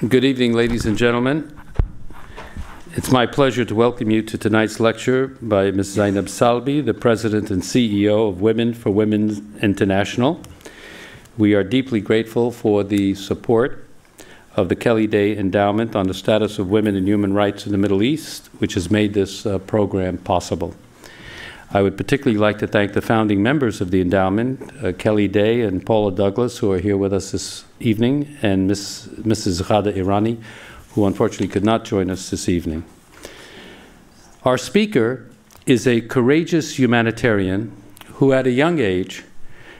Good evening, ladies and gentlemen. It's my pleasure to welcome you to tonight's lecture by Ms. Zainab Salbi, the President and CEO of Women for Women International. We are deeply grateful for the support of the Kelly Day Endowment on the Status of Women and Human Rights in the Middle East, which has made this program possible. I would particularly like to thank the founding members of the endowment, Kelly Day and Paula Douglas, who are here with us this evening, and Mrs. Ghada Irani, who unfortunately could not join us this evening. Our speaker is a courageous humanitarian who at a young age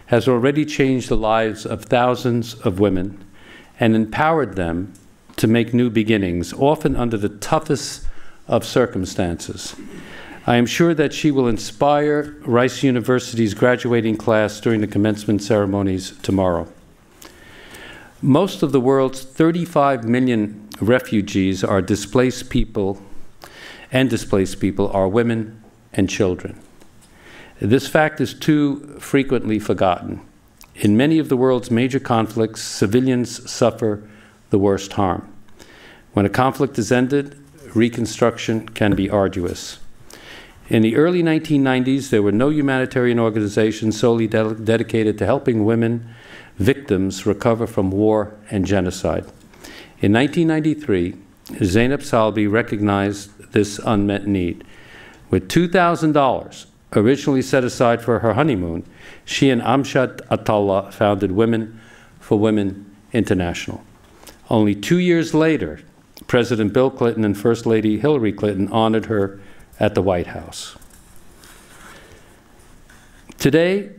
has already changed the lives of thousands of women and empowered them to make new beginnings, often under the toughest of circumstances. I am sure that she will inspire Rice University's graduating class during the commencement ceremonies tomorrow. Most of the world's 35 million refugees are displaced people, and displaced people are women and children. This fact is too frequently forgotten. In many of the world's major conflicts, civilians suffer the worst harm. When a conflict is ended, reconstruction can be arduous. In the early 1990s, there were no humanitarian organizations solely dedicated to helping women victims recover from war and genocide. In 1993, Zainab Salbi recognized this unmet need. With $2,000 originally set aside for her honeymoon, she and Amjad Atallah founded Women for Women International. Only 2 years later, President Bill Clinton and First Lady Hillary Clinton honored her at the White House. Today,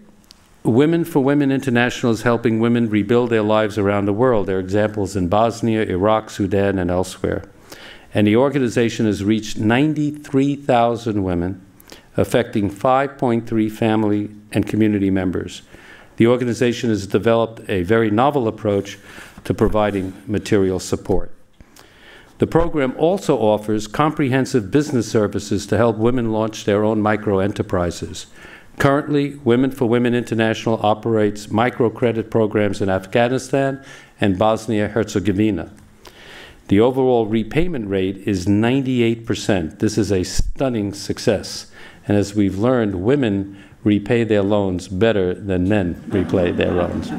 Women for Women International is helping women rebuild their lives around the world. There are examples in Bosnia, Iraq, Sudan, and elsewhere. And the organization has reached 93,000 women, affecting 5.3 family and community members. The organization has developed a very novel approach to providing material support. The program also offers comprehensive business services to help women launch their own micro-enterprises. Currently, Women for Women International operates microcredit programs in Afghanistan and Bosnia-Herzegovina. The overall repayment rate is 98%. This is a stunning success. And as we've learned, women repay their loans better than men repay their loans.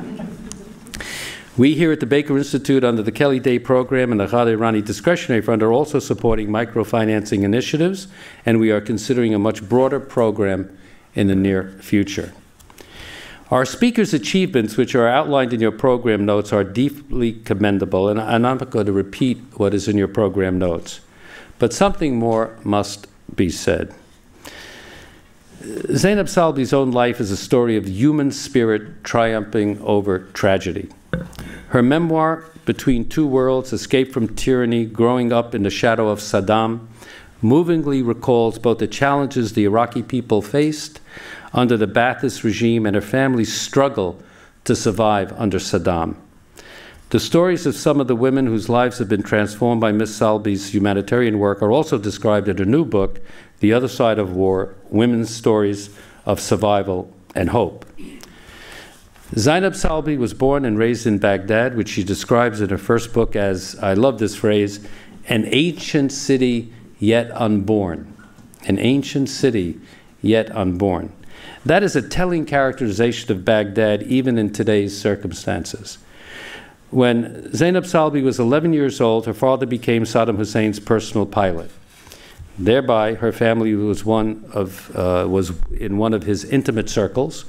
We here at the Baker Institute under the Kelly Day program and the Ghada Irani Discretionary Fund are also supporting microfinancing initiatives, and we are considering a much broader program in the near future. Our speakers' achievements, which are outlined in your program notes, are deeply commendable, and I'm not going to repeat what is in your program notes, but something more must be said. Zainab Salbi's own life is a story of human spirit triumphing over tragedy. Her memoir, Between Two Worlds, Escape from Tyranny, Growing Up in the Shadow of Saddam, movingly recalls both the challenges the Iraqi people faced under the Ba'athist regime and her family's struggle to survive under Saddam. The stories of some of the women whose lives have been transformed by Ms. Salbi's humanitarian work are also described in her new book, The Other Side of War, Women's Stories of Survival and Hope. Zainab Salbi was born and raised in Baghdad, which she describes in her first book as, I love this phrase, an ancient city yet unborn. An ancient city yet unborn. That is a telling characterization of Baghdad even in today's circumstances. When Zainab Salbi was 11 years old, her father became Saddam Hussein's personal pilot. Thereby, her family was in one of his intimate circles,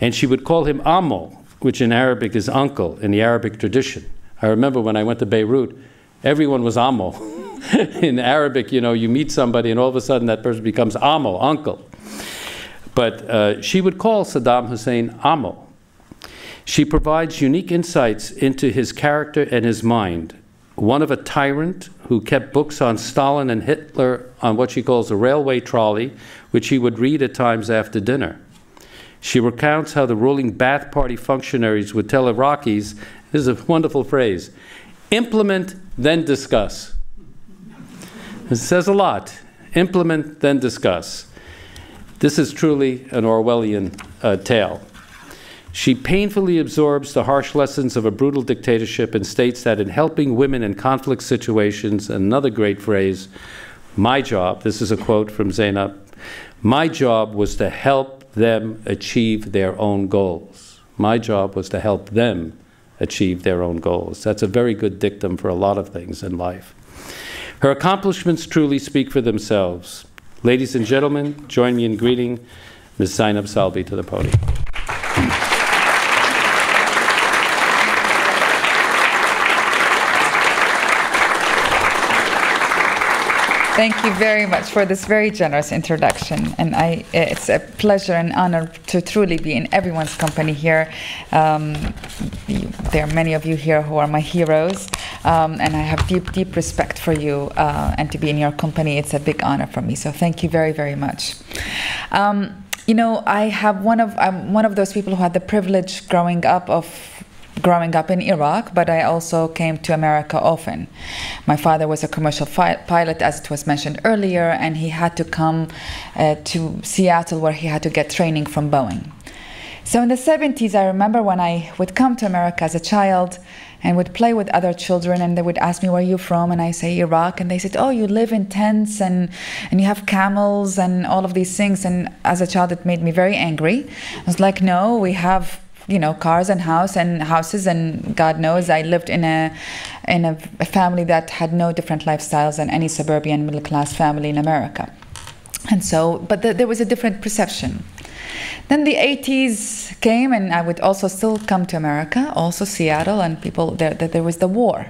and she would call him Ammo, which in Arabic is uncle, in the Arabic tradition. I remember when I went to Beirut, everyone was Ammo. In Arabic, you know, you meet somebody and all of a sudden that person becomes Ammo, uncle. But she would call Saddam Hussein Ammo. She provides unique insights into his character and his mind. One of a tyrant who kept books on Stalin and Hitler on what she calls a railway trolley, which he would read at times after dinner. She recounts how the ruling Ba'ath Party functionaries would tell Iraqis, this is a wonderful phrase, implement, then discuss. It says a lot. Implement, then discuss. This is truly an Orwellian tale. She painfully absorbs the harsh lessons of a brutal dictatorship and states that in helping women in conflict situations, another great phrase, my job, this is a quote from Zainab, my job was to help them achieve their own goals. My job was to help them achieve their own goals. That's a very good dictum for a lot of things in life. Her accomplishments truly speak for themselves. Ladies and gentlemen, join me in greeting Ms. Zainab Salbi to the podium. Thank you very much for this very generous introduction, and it's a pleasure and honor to truly be in everyone's company here. There are many of you here who are my heroes, and I have deep, deep respect for you, and to be in your company, it's a big honor for me, so thank you very, very much. You know, I'm one of those people who had the privilege growing up in Iraq, but I also came to America often. My father was a commercial pilot, as it was mentioned earlier, and he had to come to Seattle, where he had to get training from Boeing. So in the 70s, I remember when I would come to America as a child and would play with other children, and they would ask me, where are you from? And I say, Iraq. And they said, oh, you live in tents and you have camels and all of these things. And as a child, it made me very angry. I was like, no, we have, you know, cars and houses, and God knows I lived in a family that had no different lifestyles than any suburban middle-class family in America. And so, but there was a different perception. Then the 80s came, and I would also still come to America, also Seattle, and there was the war,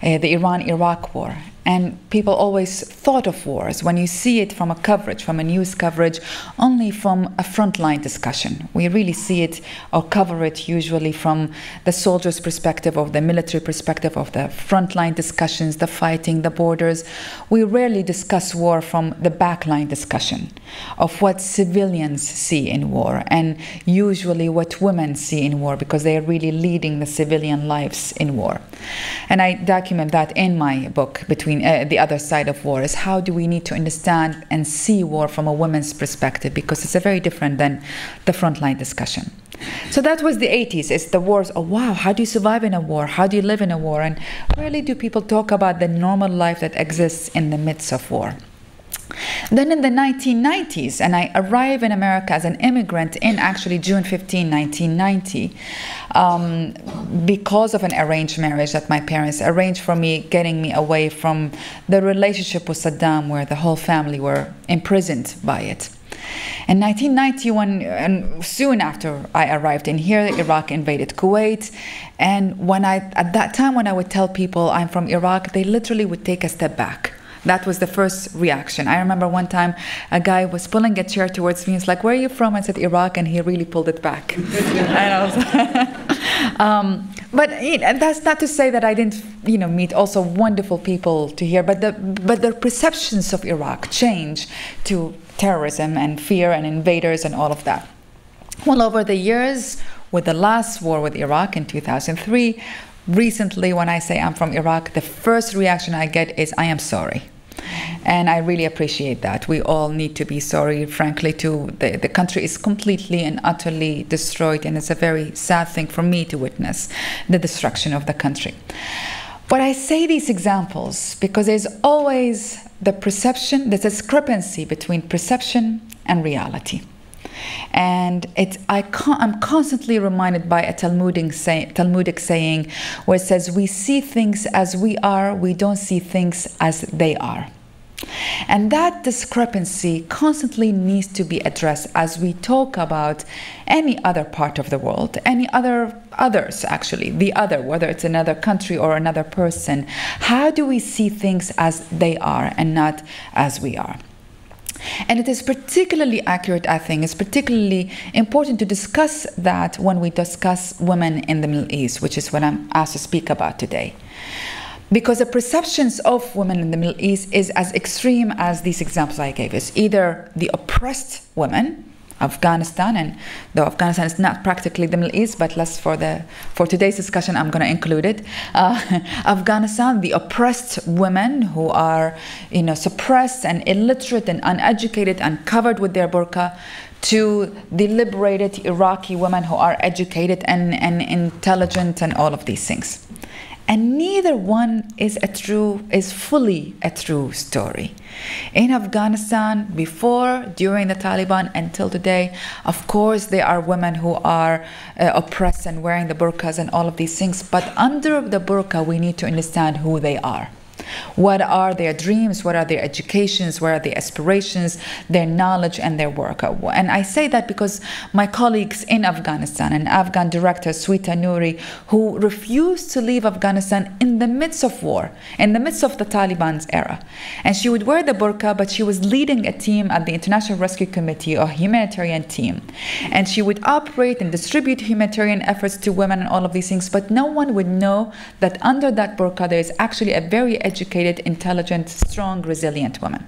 the Iran-Iraq war. And people always thought of wars, when you see it from a news coverage, only from a frontline discussion. We really see it or cover it usually from the soldier's perspective, or the military perspective, of the frontline discussions, the fighting, the borders. We rarely discuss war from the backline discussion of what civilians see in war, and usually what women see in war, because they are really leading the civilian lives in war. And I document that in my book, Between the Other Side of War, is how do we need to understand and see war from a woman's perspective, because it's a very different than the frontline discussion. So that was the 80s. It's the wars. Oh, wow, how do you survive in a war? How do you live in a war? And rarely do people talk about the normal life that exists in the midst of war. Then in the 1990s, and I arrive in America as an immigrant in actually June 15, 1990, because of an arranged marriage that my parents arranged for me, getting me away from the relationship with Saddam, where the whole family were imprisoned by it. In 1991, and soon after I arrived in here, Iraq invaded Kuwait. And at that time, when I would tell people I'm from Iraq, they literally would take a step back. That was the first reaction. I remember one time a guy was pulling a chair towards me. He's like, where are you from? I said, Iraq, and he really pulled it back. And I was but that's not to say that I didn't, meet also wonderful people to hear, but the perceptions of Iraq change to terrorism and fear and invaders and all of that. Well, over the years, with the last war with Iraq in 2003, recently when I say I'm from Iraq, the first reaction I get is, I am sorry. And I really appreciate that. We all need to be sorry, frankly, too. The country is completely and utterly destroyed, and it's a very sad thing for me to witness the destruction of the country. But I say these examples because there's always the perception, the discrepancy between perception and reality. And I'm constantly reminded by a Talmudic saying where it says, we see things as we are, we don't see things as they are. And that discrepancy constantly needs to be addressed as we talk about any other part of the world, others actually, the other, whether it's another country or another person. How do we see things as they are and not as we are? And it is particularly accurate, I think, it's particularly important to discuss that when we discuss women in the Middle East, which is what I'm asked to speak about today. Because the perceptions of women in the Middle East is as extreme as these examples I gave. It's either the oppressed women, Afghanistan, and though Afghanistan is not practically the Middle East, but for today's discussion, I'm going to include it. Afghanistan, the oppressed women who are, suppressed and illiterate and uneducated and covered with their burqa, to the liberated Iraqi women who are educated and intelligent and all of these things. And neither one is fully a true story. In Afghanistan, before, during the Taliban, until today, of course, there are women who are oppressed and wearing the burqas and all of these things. But under the burqa, we need to understand who they are. What are their dreams? What are their educations? What are their aspirations, their knowledge, and their work? And I say that because my colleagues in Afghanistan, an Afghan director, Sweta Nouri, who refused to leave Afghanistan in the midst of war, in the midst of the Taliban's era. And she would wear the burqa, but she was leading a team at the International Rescue Committee, a humanitarian team. And she would operate and distribute humanitarian efforts to women and all of these things, but no one would know that under that burqa there is actually a very educated, intelligent, strong, resilient woman.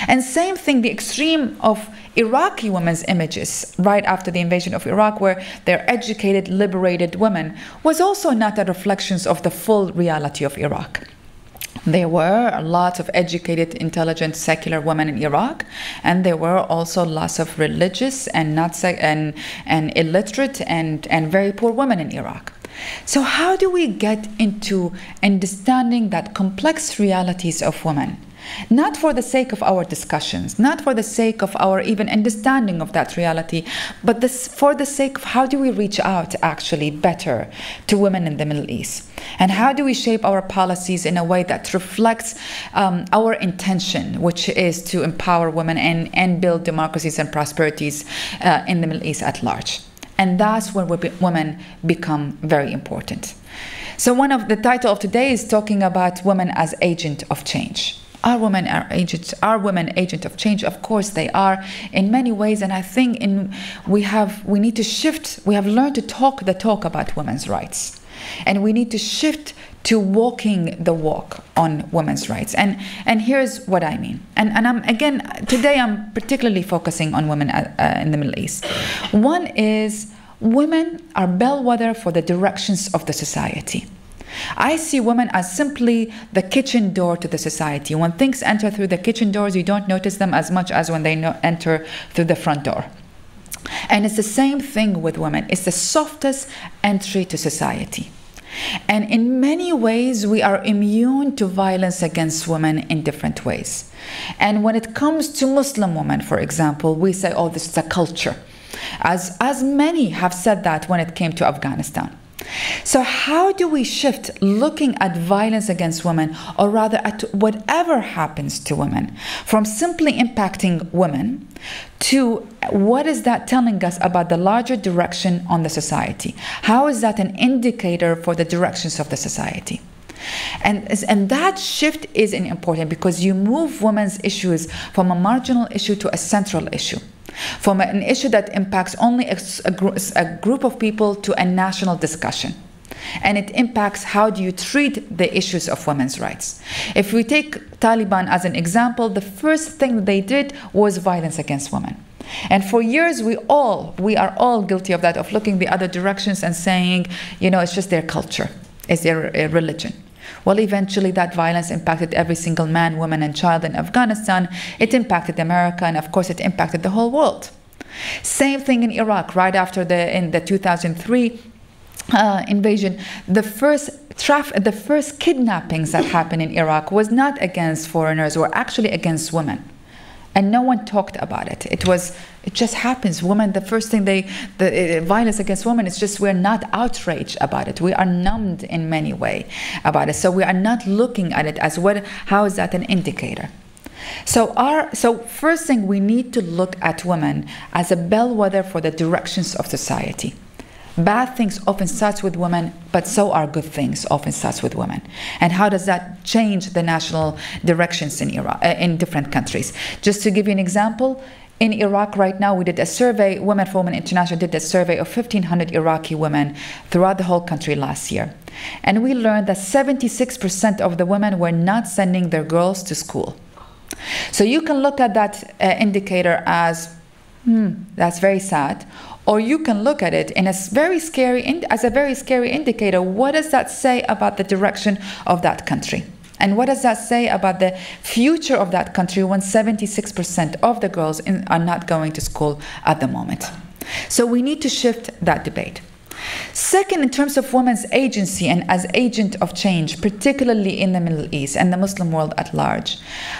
And same thing, the extreme of Iraqi women's images right after the invasion of Iraq, where they're educated, liberated women, was also not a reflection of the full reality of Iraq. There were a lot of educated, intelligent, secular women in Iraq, and there were also lots of religious and illiterate and very poor women in Iraq. So how do we get into understanding that complex realities of women? Not for the sake of our discussions, not for the sake of our even understanding of that reality, but for the sake of how do we reach out actually better to women in the Middle East? And how do we shape our policies in a way that reflects our intention, which is to empower women and build democracies and prosperities in the Middle East at large? And that's when women become very important. So the title of today is talking about women as agent of change. Are women agent of change? Of course they are in many ways, and I think we need to shift. We have learned to talk the talk about women's rights, and we need to shift to walking the walk on women's rights. And here's what I mean. And today I'm particularly focusing on women in the Middle East. One is women are bellwether for the directions of the society. I see women as simply the kitchen door to the society. When things enter through the kitchen doors, you don't notice them as much as when they enter through the front door. And it's the same thing with women. It's the softest entry to society. And in many ways, we are immune to violence against women in different ways. And when it comes to Muslim women, for example, we say, oh, this is a culture. As many have said that when it came to Afghanistan. So how do we shift looking at violence against women, or rather at whatever happens to women, from simply impacting women to what is that telling us about the larger direction on the society? How is that an indicator for the directions of the society? And that shift is important because you move women's issues from a marginal issue to a central issue, from an issue that impacts only a group of people to a national discussion. And it impacts how do you treat the issues of women's rights. If we take Taliban as an example, the first thing they did was violence against women. And for years, we are all guilty of that, of looking the other directions and saying, you know, it's just their culture, it's their religion. Well, eventually that violence impacted every single man, woman, and child in Afghanistan. It impacted America, and of course it impacted the whole world. Same thing in Iraq, right after in the 2003 invasion. The first kidnappings that happened in Iraq was not against foreigners, were actually against women. And no one talked about it. It just happens. Women, the first thing the violence against women, it's just we're not outraged about it. We are numbed in many ways about it. So we are not looking at it as how is that an indicator? So first thing, we need to look at women as a bellwether for the directions of society. Bad things often starts with women, but so are good things often starts with women. And how does that change the national directions in Iraq, in different countries? Just to give you an example, in Iraq right now, we did a survey, Women for Women International did a survey of 1,500 Iraqi women throughout the whole country last year. And we learned that 76% of the women were not sending their girls to school. So you can look at that indicator as, that's very sad. Or you can look at it in as a very scary indicator. What does that say about the direction of that country? And what does that say about the future of that country when 76% of the girls are not going to school at the moment? So we need to shift that debate. Second, in terms of women's agency and as agent of change, particularly in the Middle East and the Muslim world at large,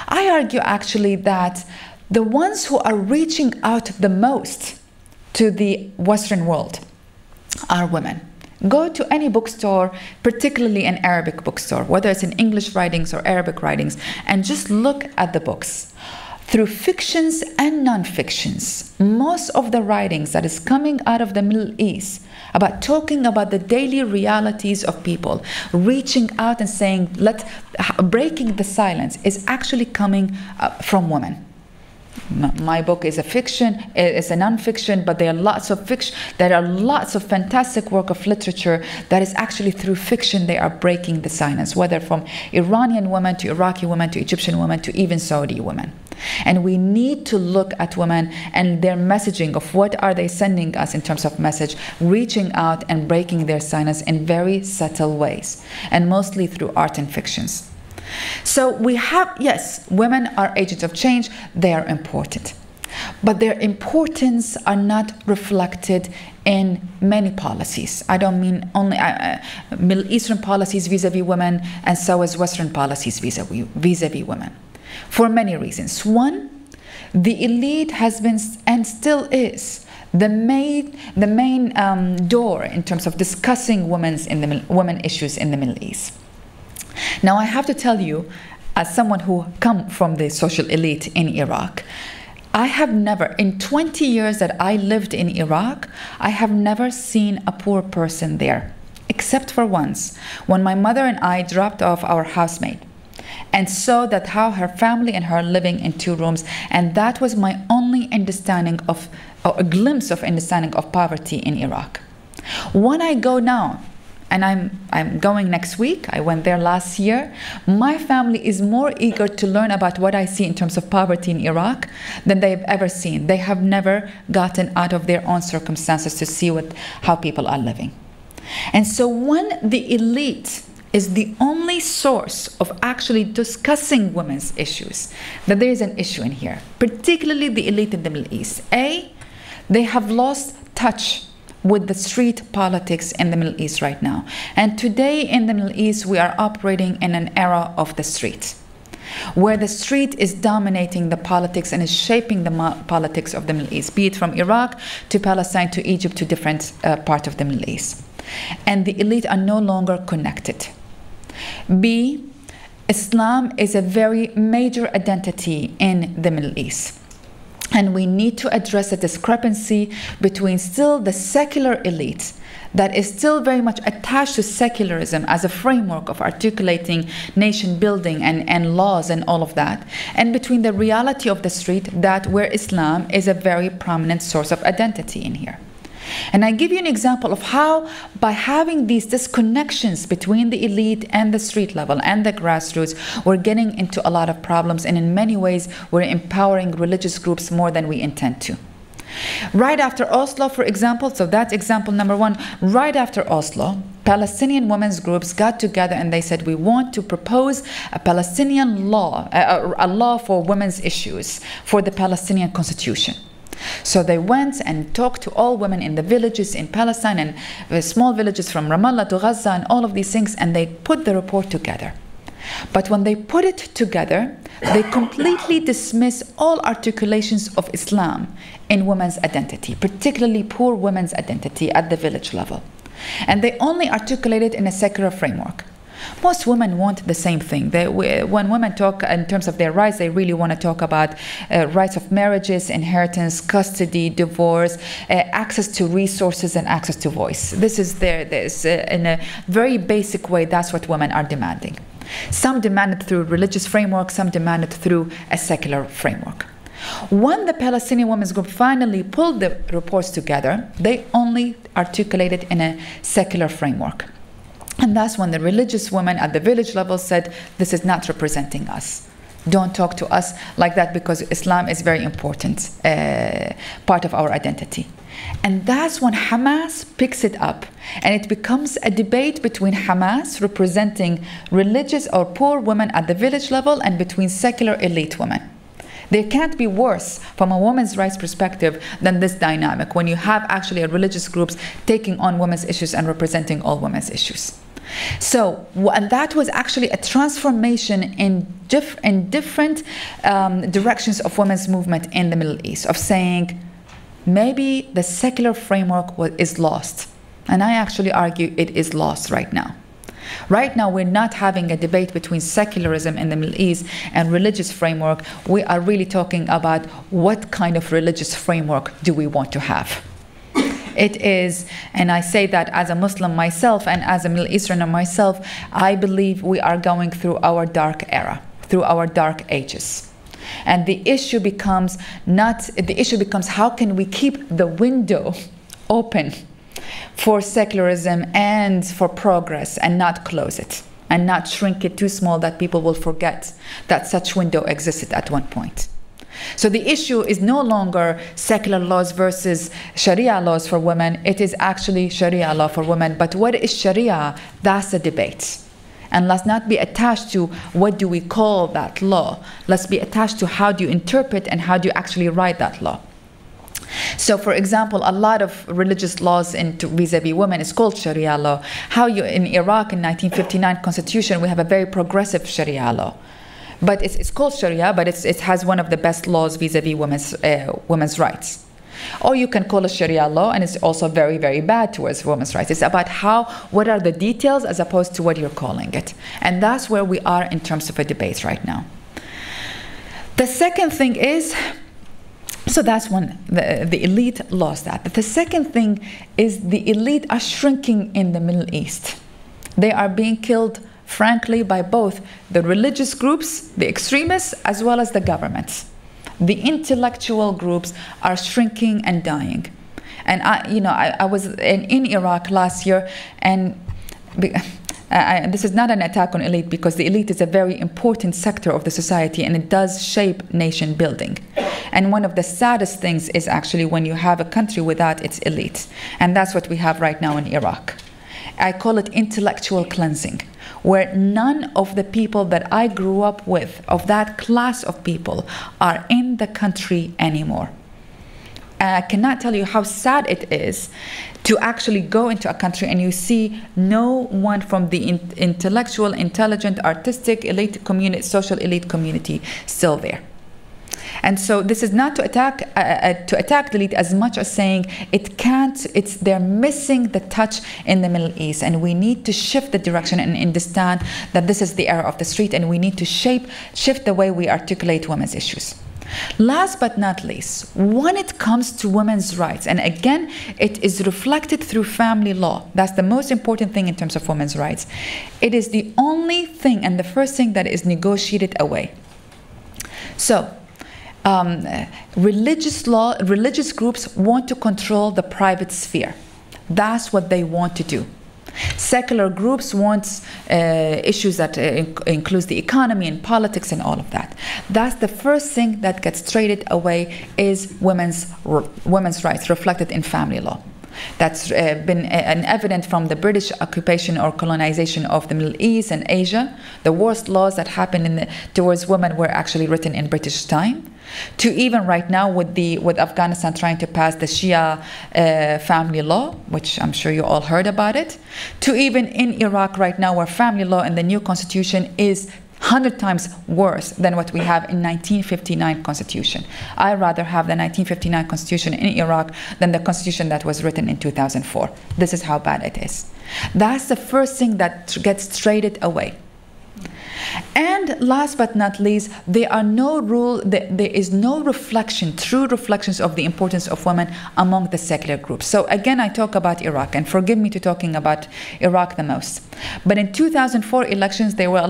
I argue actually that the ones who are reaching out the most to the Western world are women. Go to any bookstore, particularly an Arabic bookstore, whether it's in English writings or Arabic writings, and just look at the books. Through fictions and non-fictions, most of the writings that is coming out of the Middle East about talking about the daily realities of people, reaching out and saying, breaking the silence, is actually coming from women. My book is a fiction, it's a non-fiction, but there are lots of fantastic work of literature that is actually through fiction they are breaking the silence, whether from Iranian women to Iraqi women to Egyptian women to even Saudi women. And we need to look at women and their messaging of what are they sending us in terms of message, reaching out and breaking their silence in very subtle ways, and mostly through art and fictions. So we have, yes, women are agents of change, they are important. But their importance are not reflected in many policies. I don't mean only Middle Eastern policies vis-a-vis women, and so is Western policies vis-a-vis women. For many reasons. One, the elite has been and still is the main door in terms of discussing women issues in the Middle East. Now, I have to tell you, as someone who come from the social elite in Iraq, I have never, in 20 years that I lived in Iraq, I have never seen a poor person there, except for once, when my mother and I dropped off our housemate and saw that how her family and her living in 2 rooms, and that was my only understanding of, or a glimpse of understanding of poverty in Iraq. When I go now, and I'm going next week, I went there last year, my family is more eager to learn about what I see in terms of poverty in Iraq than they've ever seen. They have never gotten out of their own circumstances to see how people are living. And so when the elite is the only source of actually discussing women's issues, that there is an issue in here, particularly the elite in the Middle East. A, they have lost touch with the street politics in the Middle East right now. And today in the Middle East, we are operating in an era of the street, where the street is dominating the politics and is shaping the politics of the Middle East, be it from Iraq to Palestine to Egypt to different parts of the Middle East. And the elite are no longer connected. B, Islam is a very major identity in the Middle East. And we need to address the discrepancy between still the secular elite that is still very much attached to secularism as a framework of articulating nation building and laws and all of that, and between the reality of the street where Islam is a very prominent source of identity in here. And I give you an example of how, by having these disconnections between the elite and the street level and the grassroots, we're getting into a lot of problems, and in many ways we're empowering religious groups more than we intend to. Right after Oslo, for example, so that's example number one, right after Oslo, Palestinian women's groups got together and they said, we want to propose a Palestinian law, a law for women's issues for the Palestinian constitution. So they went and talked to all women in the villages in Palestine and the small villages from Ramallah to Gaza and all of these things, and they put the report together. But when they put it together, they completely dismiss all articulations of Islam in women's identity, particularly poor women's identity at the village level. And they only articulate it in a secular framework. Most women want the same thing. When women talk in terms of their rights, they really want to talk about rights of marriages, inheritance, custody, divorce, access to resources, and access to voice. This is in a very basic way, that's what women are demanding. Some demand it through religious framework, some demand it through a secular framework. When the Palestinian Women's Group finally pulled the reports together, they only articulated in a secular framework. And that's when the religious women at the village level said, this is not representing us. Don't talk to us like that, because Islam is very important part of our identity. And that's when Hamas picks it up. And it becomes a debate between Hamas, representing religious or poor women at the village level, and between secular elite women. There can't be worse from a women's rights perspective than this dynamic, when you have actually religious groups taking on women's issues and representing all women's issues. So, and that was actually a transformation in different directions of women's movement in the Middle East, of saying maybe the secular framework is lost. And I actually argue it is lost right now. Right now, we're not having a debate between secularism in the Middle East and religious framework. We are really talking about what kind of religious framework do we want to have. It is, and I say that as a Muslim myself and as a Middle Easterner myself, I believe we are going through our dark era, through our dark ages. And the issue becomes how can we keep the window open for secularism and for progress, and not close it, and not shrink it too small that people will forget that such window existed at one point. So the issue is no longer secular laws versus Sharia laws for women. It is actually Sharia law for women. But what is Sharia? That's the debate. And let's not be attached to what do we call that law. Let's be attached to how do you interpret and how do you actually write that law. So, for example, a lot of religious laws vis-a-vis women is called Sharia law. In Iraq in 1959 constitution, we have a very progressive Sharia law. But it's called Sharia, but it has one of the best laws vis-a-vis women's rights. Or you can call it Sharia law, and it's also very, very bad towards women's rights. It's about what are the details as opposed to what you're calling it. And that's where we are in terms of a debate right now. The second thing is, so that's when the elite lost that. But the second thing is the elite are shrinking in the Middle East. They are being killed, frankly, by both the religious groups, the extremists, as well as the governments. The intellectual groups are shrinking and dying. And I was in Iraq last year, and this is not an attack on elite, because the elite is a very important sector of the society, and it does shape nation building. And one of the saddest things is actually when you have a country without its elite. And that's what we have right now in Iraq. I call it intellectual cleansing, where none of the people that I grew up with, of that class of people, are in the country anymore. And I cannot tell you how sad it is to actually go into a country and you see no one from the intellectual, intelligent, artistic, elite community, social elite community still there. And so this is not to attack the elite as much as saying they're missing the touch in the Middle East, and we need to shift the direction and understand that this is the era of the street, and we need to shift the way we articulate women's issues. Last but not least, when it comes to women's rights, and again, it is reflected through family law. That's the most important thing in terms of women's rights. It is the only thing and the first thing that is negotiated away. So, religious groups want to control the private sphere. That's what they want to do. Secular groups want issues that includes the economy and politics and all of that. That's the first thing that gets traded away, is women's rights reflected in family law. That's been evident from the British occupation or colonization of the Middle East and Asia. The worst laws that happened towards women were actually written in British time. To even right now with Afghanistan trying to pass the Shia family law, which I'm sure you all heard about it. To even in Iraq right now, where family law in the new constitution is 100 times worse than what we have in 1959 constitution. I'd rather have the 1959 constitution in Iraq than the constitution that was written in 2004. This is how bad it is. That's the first thing that gets traded away. And last but not least, there is no reflection, true reflections of the importance of women among the secular groups. So again, I talk about Iraq, and forgive me to talking about Iraq the most. But in 2004 elections, there was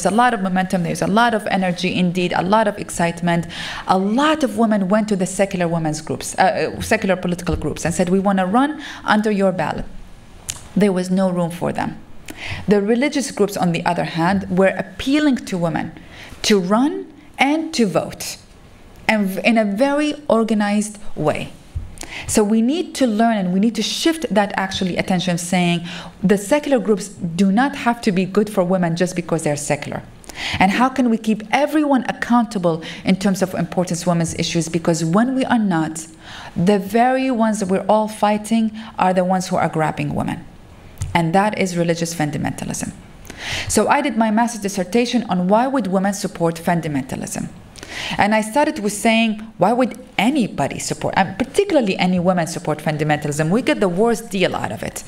a lot of momentum, there was a lot of energy, indeed, a lot of excitement. A lot of women went to the secular women's groups, secular political groups, and said, we want to run under your ballot. There was no room for them. The religious groups, on the other hand, were appealing to women to run and to vote, and in a very organized way. So we need to learn, and we need to shift that actually attention, saying the secular groups do not have to be good for women just because they're secular. And how can we keep everyone accountable in terms of importance of women's issues? Because when we are not, the very ones that we're all fighting are the ones who are grabbing women. And that is religious fundamentalism. So I did my master's dissertation on why would women support fundamentalism. And I started with saying, why would anybody support, and particularly any women support fundamentalism? We get the worst deal out of it.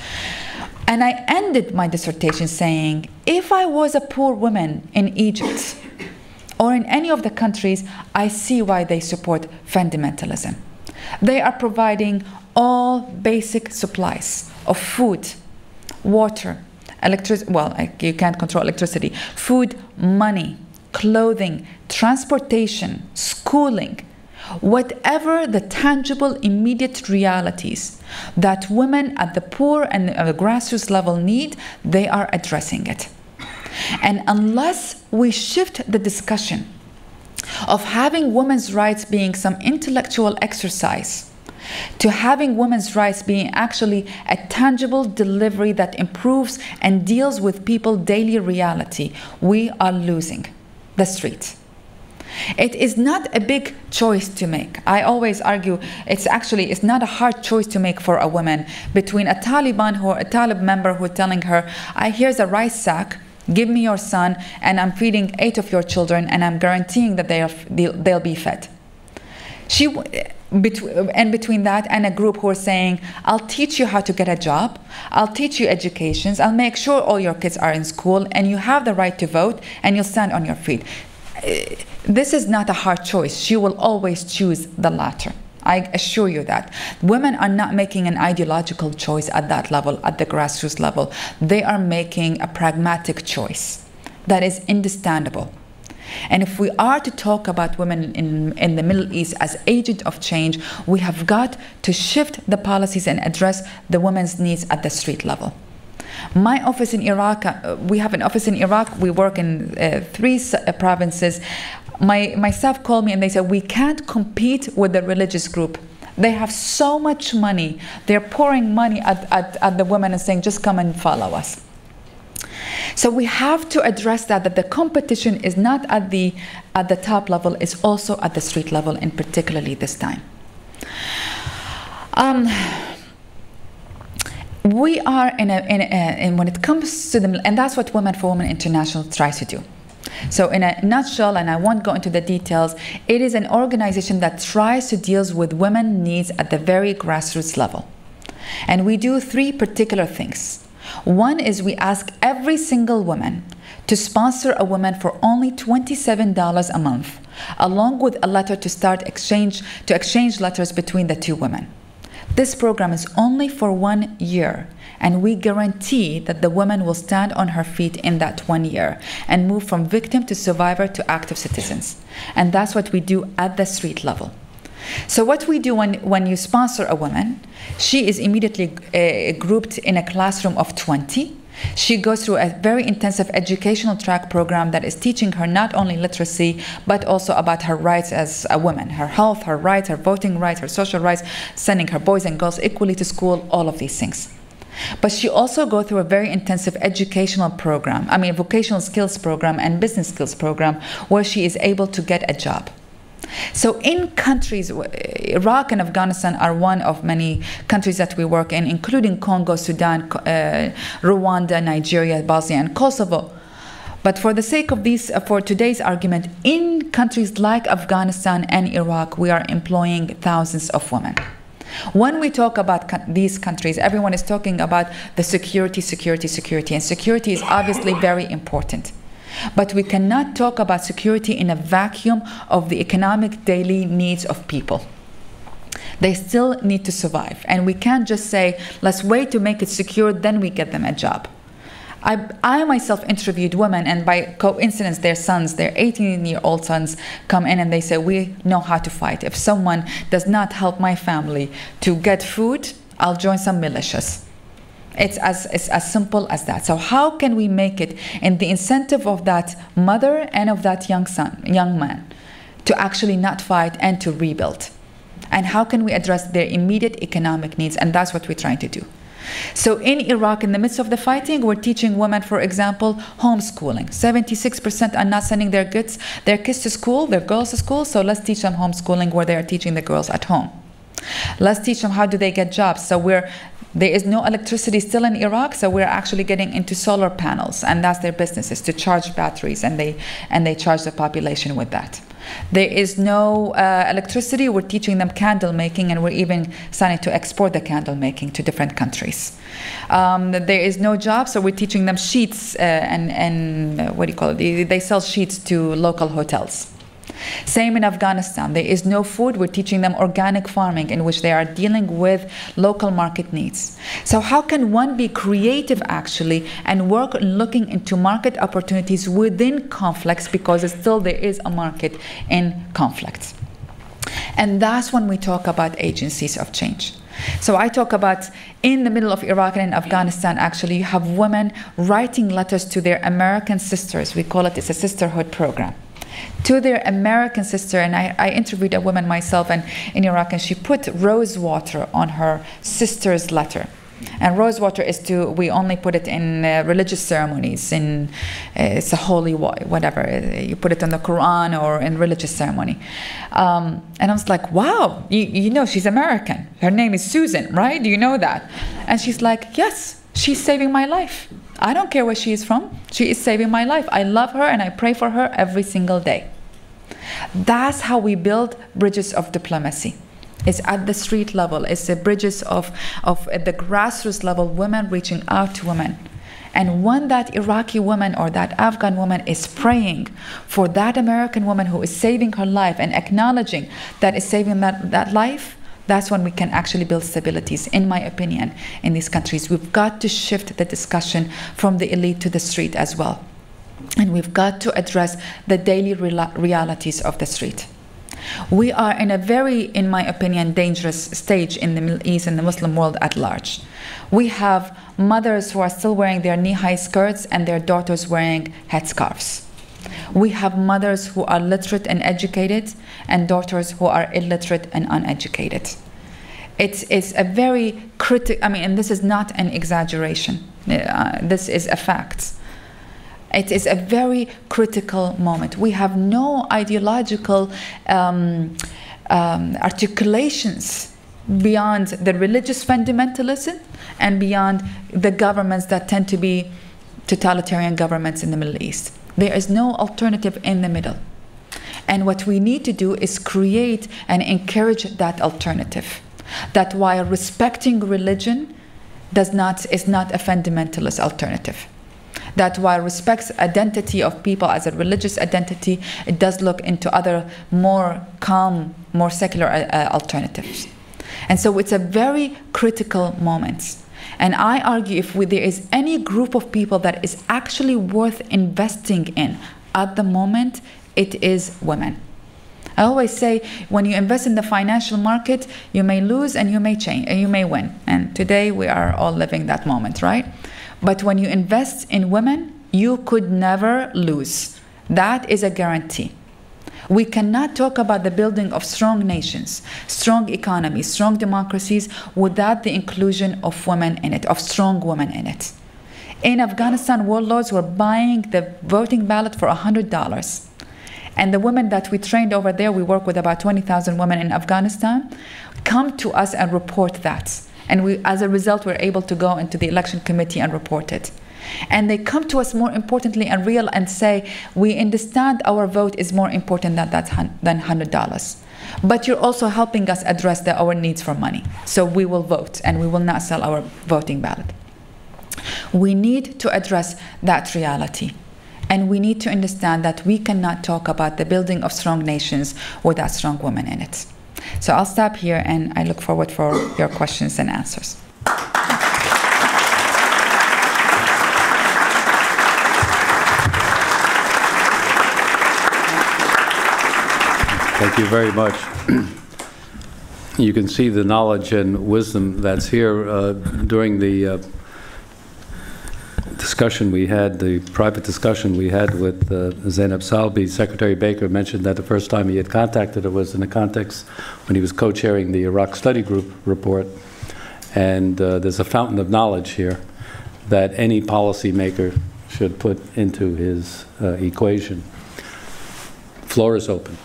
And I ended my dissertation saying, if I was a poor woman in Egypt or in any of the countries, I see why they support fundamentalism. They are providing all basic supplies of food, water, electricity, well, you can't control electricity, food, money, clothing, transportation, schooling, whatever the tangible, immediate realities that women at the poor and the grassroots level need, they are addressing it. And unless we shift the discussion of having women's rights being some intellectual exercise to having women's rights being actually a tangible delivery that improves and deals with people's daily reality, we are losing the street. It is not a big choice to make. I always argue it's not a hard choice to make for a woman between a Taliban or a Talib member who are telling her, here's a rice sack, give me your son, and I'm feeding 8 of your children, and I'm guaranteeing that they'll be fed. Between that and a group who are saying, I'll teach you how to get a job, I'll teach you educations, I'll make sure all your kids are in school, and you have the right to vote, and you'll stand on your feet. This is not a hard choice. She will always choose the latter. I assure you that. Women are not making an ideological choice at that level, at the grassroots level. They are making a pragmatic choice that is understandable. And if we are to talk about women in the Middle East as agent of change, we have got to shift the policies and address the women's needs at the street level. My office in Iraq, we have an office in Iraq, we work in 3 provinces. My staff called me and they said, we can't compete with the religious group. They have so much money. They're pouring money at the women and saying, just come and follow us. So we have to address that the competition is not at the top level, it's also at the street level, and particularly this time. We are when it comes to and that's what Women for Women International tries to do. So in a nutshell, and I won't go into the details, it is an organization that tries to deal with women's needs at the very grassroots level. And we do 3 particular things. One is we ask every single woman to sponsor a woman for only $27 a month, along with a letter to exchange letters between the 2 women. This program is only for 1 year, and we guarantee that the woman will stand on her feet in that 1 year and move from victim to survivor to active citizens. And that's what we do at the street level. So what we do when you sponsor a woman, she is immediately grouped in a classroom of 20. She goes through a very intensive educational track program that is teaching her not only literacy, but also about her rights as a woman, her health, her rights, her voting rights, her social rights, sending her boys and girls equally to school, all of these things. But she also goes through a very intensive educational program, vocational skills program and business skills program, where she is able to get a job. So in countries, Iraq and Afghanistan are one of many countries that we work in, including Congo, Sudan, Rwanda, Nigeria, Bosnia, and Kosovo. But for the sake of for today's argument, in countries like Afghanistan and Iraq, we are employing thousands of women. When we talk about these countries, everyone is talking about the security, and security is obviously very important. But we cannot talk about security in a vacuum of the economic daily needs of people. They still need to survive. And we can't just say, let's wait to make it secure, then we get them a job. I myself interviewed women, and by coincidence, their sons, their 18-year-old sons, come in and they say, we know how to fight. If someone does not help my family to get food, I'll join some militias. It's as simple as that. So how can we make it in the incentive of that mother and of that young man to actually not fight and to rebuild? And how can we address their immediate economic needs? And that's what we're trying to do. So in Iraq, in the midst of the fighting, we're teaching women, for example, homeschooling. 76% are not sending their kids to school, their girls to school, so let's teach them homeschooling where they are teaching the girls at home. Let's teach them how do they get jobs. So there is no electricity still in Iraq, so we're actually getting into solar panels, and that's their business, is to charge batteries, and they charge the population with that. There is no electricity, we're teaching them candle making, and we're even starting to export the candle making to different countries. There is no job, so we're teaching them sheets and what do you call it? They sell sheets to local hotels. Same in Afghanistan. There is no food. We're teaching them organic farming, in which they are dealing with local market needs. So how can one be creative, actually, and work looking into market opportunities within conflicts, because still there is a market in conflicts? And that's when we talk about agencies of change. So I talk about, in the middle of Iraq and in Afghanistan, actually, you have women writing letters to their American sisters. We call it's a sisterhood program. To their American sister, and I interviewed a woman myself in Iraq, and she put rose water on her sister's letter. And rose water we only put it in religious ceremonies, it's a holy whatever, you put it in the Quran or in religious ceremony. And I was like, wow, you know she's American. Her name is Susan, right? Do you know that? And she's like, yes, she's saving my life. I don't care where she is from. She is saving my life. I love her and I pray for her every single day. That's how we build bridges of diplomacy. It's at the street level. It's the bridges of at the grassroots level, women reaching out to women. And when that Iraqi woman or that Afghan woman is praying for that American woman who is saving her life and acknowledging that is saving that life, that's when we can actually build stabilities, in my opinion, in these countries. We've got to shift the discussion from the elite to the street as well. And we've got to address the daily realities of the street. We are in a very, in my opinion, dangerous stage in the Middle East and the Muslim world at large. We have mothers who are still wearing their knee-high skirts and their daughters wearing headscarves. We have mothers who are literate and educated and daughters who are illiterate and uneducated. It's a very critical, and this is not an exaggeration. This is a fact. It is a very critical moment. We have no ideological articulations beyond the religious fundamentalism and beyond the governments that tend to be totalitarian governments in the Middle East. There is no alternative in the middle. And what we need to do is create and encourage that alternative. That while respecting religion is not a fundamentalist alternative. That while respects identity of people as a religious identity, it does look into other more calm, more secular alternatives. And so it's a very critical moment. And I argue if there is any group of people that is actually worth investing in at the moment, it is women. I always say, when you invest in the financial market, you may lose and you may change, and you may win. And today we are all living that moment, right? But when you invest in women, you could never lose. That is a guarantee. We cannot talk about the building of strong nations, strong economies, strong democracies without the inclusion of women in it, of strong women in it. In Afghanistan, warlords were buying the voting ballot for $100. And the women that we trained over there, we work with about 20,000 women in Afghanistan, come to us and report that. And we, as a result, we're able to go into the election committee and report it. And they come to us, more importantly and say, we understand our vote is more important than $100. But you're also helping us address our needs for money. So we will vote and we will not sell our voting ballot. We need to address that reality. And we need to understand that we cannot talk about the building of strong nations without strong women in it. So I'll stop here and I look forward for your questions and answers. Thank you very much. You can see the knowledge and wisdom that's here during the discussion we had, the private discussion we had with Zainab Salbi, Secretary Baker mentioned that the first time he had contacted her was in the context when he was co-chairing the Iraq Study Group report. And there's a fountain of knowledge here that any policymaker should put into his equation. Floor is open.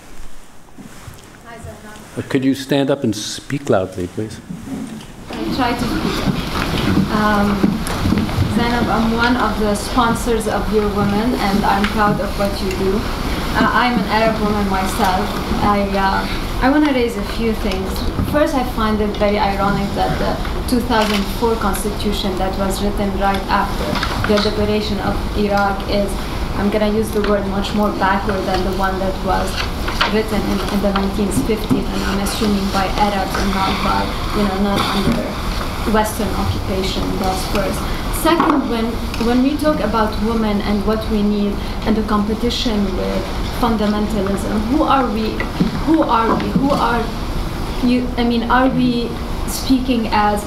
Hi, Zainab. Could you stand up and speak loudly, please? I try to speak up. Zainab, I'm one of the sponsors of Your Women, and I'm proud of what you do. I'm an Arab woman myself. I want to raise a few things. First, I find it very ironic that the 2004 constitution that was written right after the liberation of Iraq is, I'm going to use the word, much more backward than the one that was written in the 1950s, and I'm assuming by Arabs and not by, not under Western occupation, thus first. Second, when we talk about women and what we need and the competition with fundamentalism, who are we? Who are we? Who are you? I mean, are we speaking as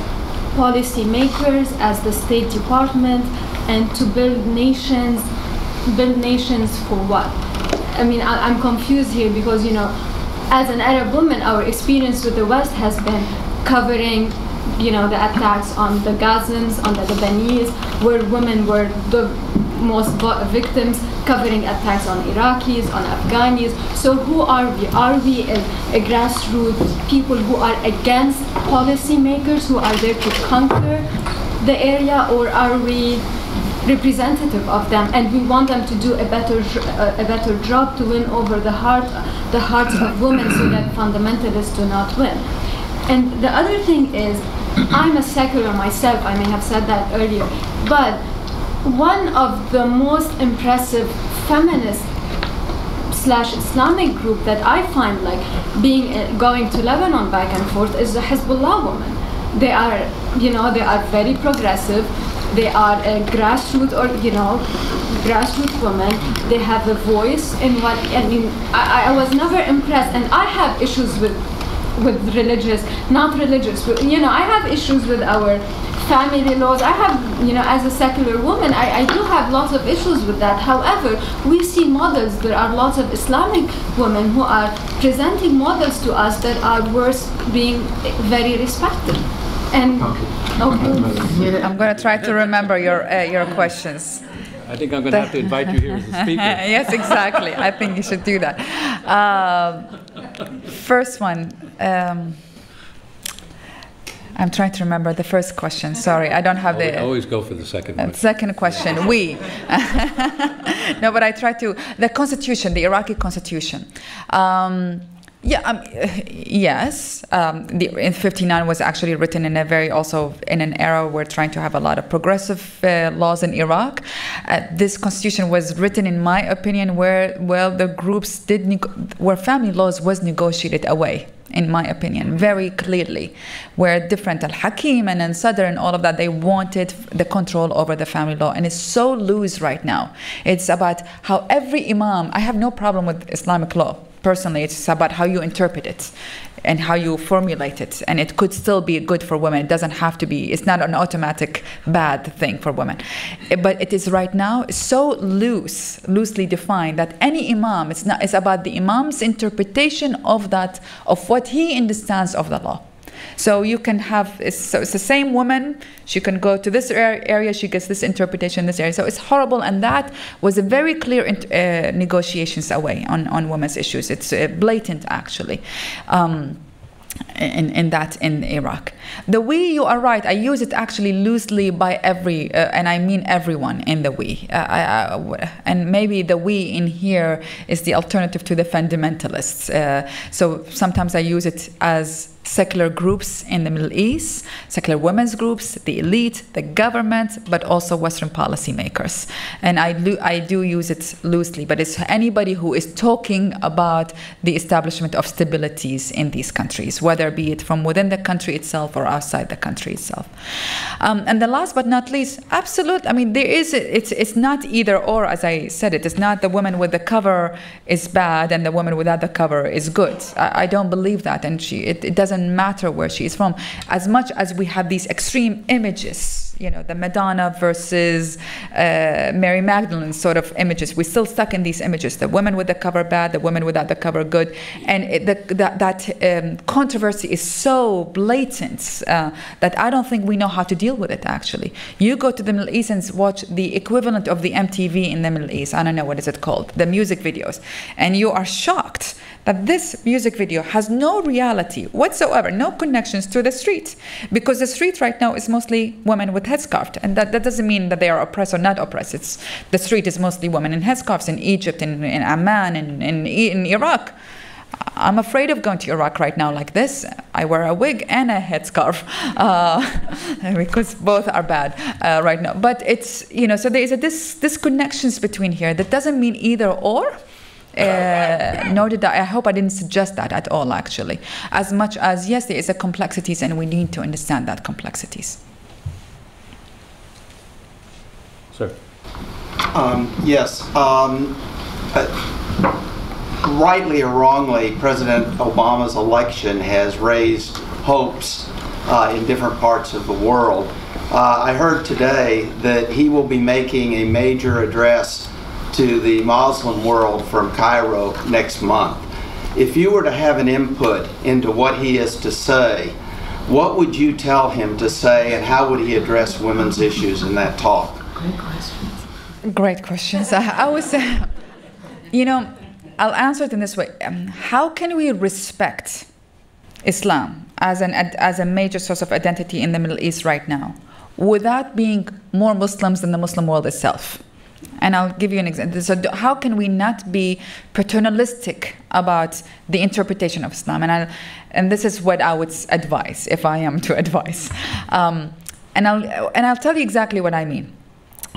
policy makers, as the State Department, and to build nations for what? I mean, I'm confused here because, as an Arab woman, our experience with the West has been covering the attacks on the Gazans, on the Lebanese, where women were the most victims, covering attacks on Iraqis, on Afghanis. So who are we? Are we a grassroots people who are against policymakers who are there to conquer the area, or are we representative of them and we want them to do a better job to win over the hearts of women so that fundamentalists do not win? And the other thing is, I'm a secular myself, I may have said that earlier, but one of the most impressive feminist / Islamic group that I find going to Lebanon back and forth is the Hezbollah women. They are, they are very progressive. They are a grassroots women. They have a voice in what, I was never impressed, and I have issues with not religious, but I have issues with our family laws. I have, as a secular woman, I do have lots of issues with that. However, we see models. There are lots of Islamic women who are presenting models to us that are worth being very respected. And okay. I'm going to try to remember your questions. I think I'm going to have to invite you here as a speaker. Yes, exactly. I think you should do that. First one. I'm trying to remember the first question. Sorry, I don't have the... Always go for the second question. Second question, No, but I try to... The constitution, the Iraqi constitution. Yes, in 59 was actually written in in an era where trying to have a lot of progressive laws in Iraq. This constitution was written, in my opinion, where the groups where family laws was negotiated away. In my opinion, very clearly, where different Al-Hakim and then Sadr and all of that, they wanted the control over the family law. And it's so loose right now. It's about how every imam, I have no problem with Islamic law. Personally, it's about how you interpret it and how you formulate it. And it could still be good for women. It doesn't have to be, it's not an automatic bad thing for women. But it is right now so loosely defined that any imam, it's about the imam's interpretation of what he understands of the law. So you can have, it's the same woman, she can go to this area, she gets this interpretation in this area. So it's horrible, and that was a very clear negotiations away on women's issues. It's blatant, actually. In Iraq. The we, you are right, I use it actually loosely by and I mean everyone in the we. And maybe the we in here is the alternative to the fundamentalists. So sometimes I use it as secular groups in the Middle East, secular women's groups, the elite, the government, but also Western policymakers. And I do use it loosely, but it's anybody who is talking about the establishment of stabilities in these countries, whether be it from within the country itself or outside the country itself. And the last but not least, absolute, I mean, it's not either or, as I said, it's not the woman with the cover is bad and the woman without the cover is good. I don't believe that, and it doesn't matter where she is from. As much as we have these extreme images you know, the Madonna versus Mary Magdalene sort of images. We're still stuck in these images: the women with the cover bad, the women without the cover good, and that controversy is so blatant that I don't think we know how to deal with it. Actually, you go to the Middle East and watch the equivalent of the MTV in the Middle East. I don't know what is it called, the music videos, and you are shocked that this music video has no reality whatsoever, no connections to the street, because the street right now is mostly women with headscarves, and that doesn't mean that they are oppressed or not oppressed. The street is mostly women in headscarves in Egypt, in Amman, in Iraq. I'm afraid of going to Iraq right now like this. I wear a wig and a headscarf because both are bad right now. But it's, you know, so there is this connections between here. That doesn't mean either or. Nor did I hope I didn't suggest that at all, actually. As much as, yes, there is a complexities and we need to understand that complexities. Sir. Yes. Rightly or wrongly, President Obama's election has raised hopes in different parts of the world. I heard today that he will be making a major address to the Muslim world from Cairo next month. If you were to have an input into what he is to say, what would you tell him to say, and how would he address women's issues in that talk? Great questions. Great questions. I would say, you know, I'll answer it in this way. How can we respect Islam as a major source of identity in the Middle East right now without being more Muslims than the Muslim world itself? And I'll give you an example. So how can we not be paternalistic about the interpretation of Islam? And this is what I would advise, if I am to advise. And I'll tell you exactly what I mean.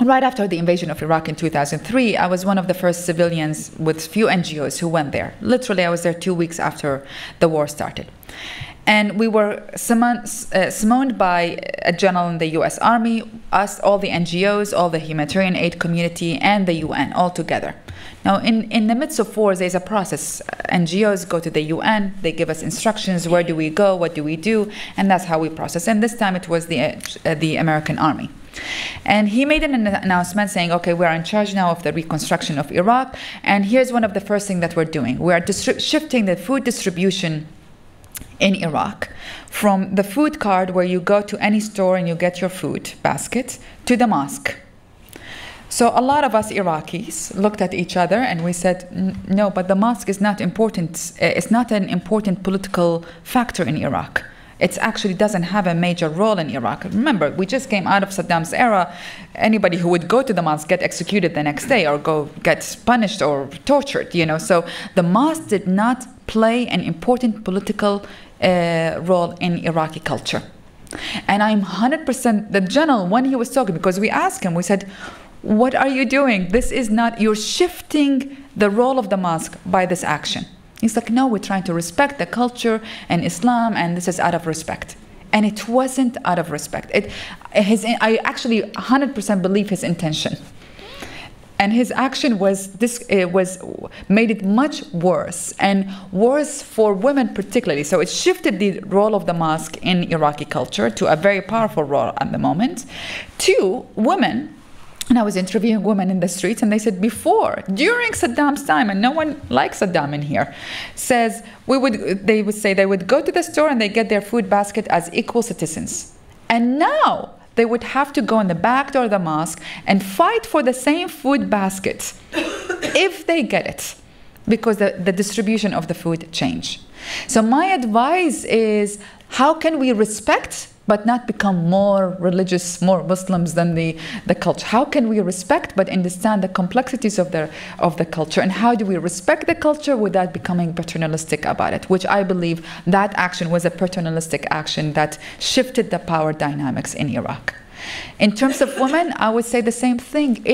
Right after the invasion of Iraq in 2003, I was one of the first civilians with few NGOs who went there. Literally, I was there 2 weeks after the war started. And we were summoned by a general in the US Army, us, all the NGOs, all the humanitarian aid community, and the UN all together. Now, in the midst of wars, there's a process. NGOs go to the UN, they give us instructions, where do we go, what do we do, and that's how we process. And this time it was the American Army. And he made an announcement saying, okay, we're in charge now of the reconstruction of Iraq, and here's one of the first things that we're doing. We are shifting the food distribution in Iraq from the food cart where you go to any store and you get your food basket to the mosque. So a lot of us Iraqis looked at each other and we said, no, but the mosque is not important. It's not an important political factor in Iraq. It actually doesn't have a major role in Iraq. Remember, we just came out of Saddam's era. Anybody who would go to the mosque get executed the next day or get punished or tortured, you know. So the mosque did not play an important political role in Iraqi culture. And I'm 100%, the general, when he was talking, because we asked him, we said, what are you doing? This is not, you're shifting the role of the mosque by this action. He's like, no, we're trying to respect the culture and Islam, and this is out of respect. And it wasn't out of respect. I actually 100% believe his intention. And his action made it much worse, and worse for women particularly. So it shifted the role of the mosque in Iraqi culture to a very powerful role at the moment. To women. And I was interviewing women in the streets, and they said during Saddam's time, and no one likes Saddam in here, says they would say they would go to the store and they get their food basket as equal citizens. And now they would have to go in the back door of the mosque and fight for the same food basket if they get it, because the distribution of the food changed. So my advice is, how can we respect but not become more religious, more Muslims than the culture? How can we respect but understand the complexities of the culture? And how do we respect the culture without becoming paternalistic about it? Which I believe that action was a paternalistic action that shifted the power dynamics in Iraq. In terms of women, I would say the same thing.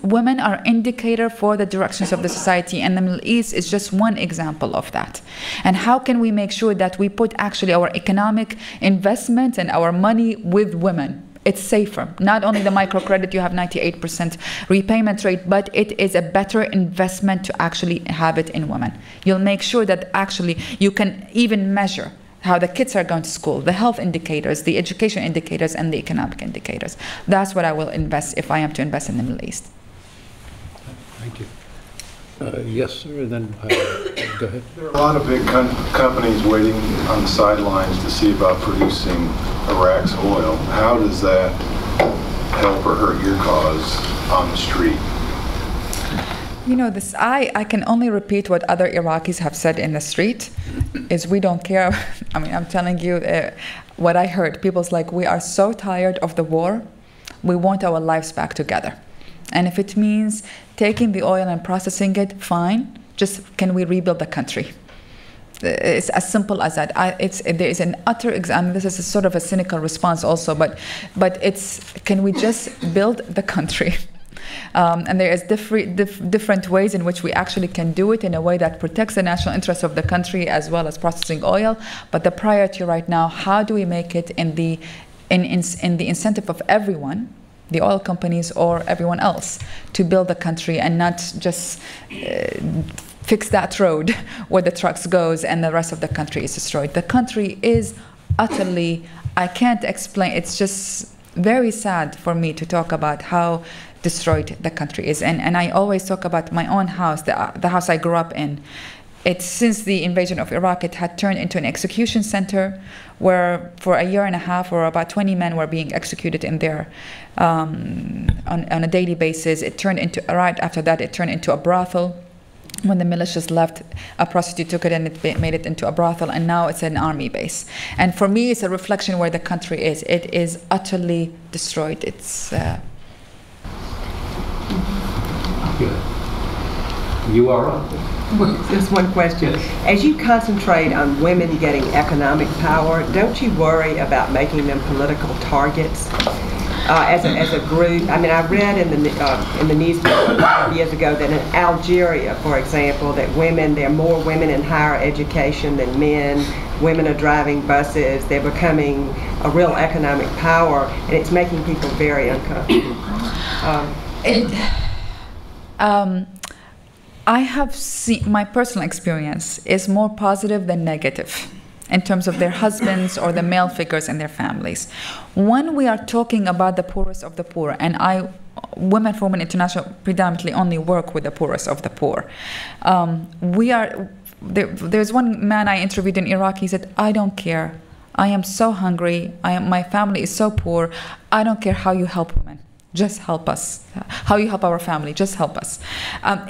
Women are indicator for the directions of the society, and the Middle East is just one example of that. And how can we make sure that we put actually our economic investment and our money with women? It's safer. Not only the microcredit, you have 98% repayment rate, but it is a better investment to actually have it in women. You'll make sure that actually you can even measure how the kids are going to school, the health indicators, the education indicators, and the economic indicators. That's what I will invest if I am to invest in the Middle East. Thank you. Yes, sir, and then go ahead. There are a lot of big companies waiting on the sidelines to see about producing Iraq's oil. How does that help or hurt your cause on the street? You know, this, I can only repeat what other Iraqis have said in the street, is we don't care. I mean, I'm telling you what I heard. People's like, we are so tired of the war, we want our lives back together. And if it means taking the oil and processing it, fine, just can we rebuild the country? It's as simple as that. There is an utter exam. This is a sort of a cynical response also, but it's, can we just build the country? And there is different ways in which we actually can do it in a way that protects the national interests of the country as well as processing oil. But the priority right now, how do we make it in the incentive of everyone, the oil companies or everyone else, to build the country and not just fix that road where the trucks goes and the rest of the country is destroyed. The country is utterly, I can't explain, it's just very sad for me to talk about how destroyed the country is. And I always talk about my own house, the house I grew up in. It's since the invasion of Iraq, it had turned into an execution center where for a year and a half, or about 20 men were being executed in there on a daily basis. It turned into, right after that, it turned into a brothel. When the militias left, a prostitute took it and it made it into a brothel, and now it's an army base. And for me, it's a reflection where the country is. It is utterly destroyed. It's... You are up. Just one question. As you concentrate on women getting economic power, don't you worry about making them political targets as a group? I mean, I read in the newspaper years ago that in Algeria, for example, that there are more women in higher education than men. Women are driving buses. They're becoming a real economic power, and it's making people very uncomfortable. I have seen, my personal experience is more positive than negative in terms of their husbands or the male figures in their families. When we are talking about the poorest of the poor, and Women for Women International predominantly only work with the poorest of the poor. There's one man I interviewed in Iraq, he said, I don't care. I am so hungry. My family is so poor. I don't care how you help women. Just help us. How you help our family, just help us.